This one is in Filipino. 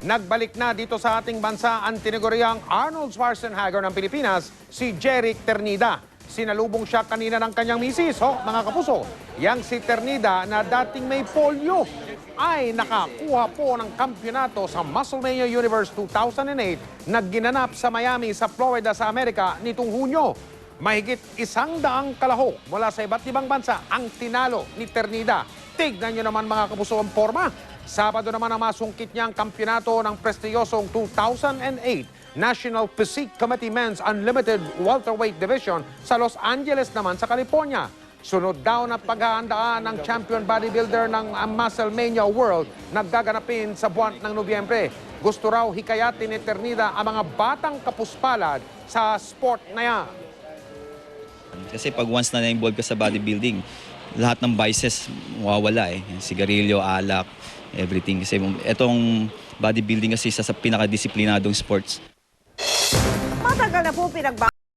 Nagbalik na dito sa ating bansa ang tinaguriang Arnold Schwarzenegger ng Pilipinas, si Jeric Ternida. Sinalubong siya kanina ng kanyang misis, mga kapuso. Yang si Ternida na dating may polio ay nakakuha po ng kampyonato sa Musclemania Universe 2008 na ginanap sa Miami sa Florida sa Amerika nitong Hunyo. Mahigit 100 kalahok mula sa iba't ibang bansa ang tinalo ni Ternida. Tignan nyo naman mga kapuso ang forma. Sabado naman ang masungkit niya ang kampyonato ng prestiyosong 2008 National Physique Committee Men's Unlimited Welterweight Division sa Los Angeles naman sa California. Sunod daw na paghahandaan ng champion bodybuilder ng Musclemania World na gaganapin sa buwan ng Nobyembre. Gusto raw hikayatin ni Ternida ang mga batang kapuspalad sa sport na yan. Kasi pag once na na-involve ka sa bodybuilding, lahat ng vices mawawala eh. Sigarilyo, alak, everything. Kasi itong bodybuilding kasi isa sa pinakadisiplinadong sports. Matagal na po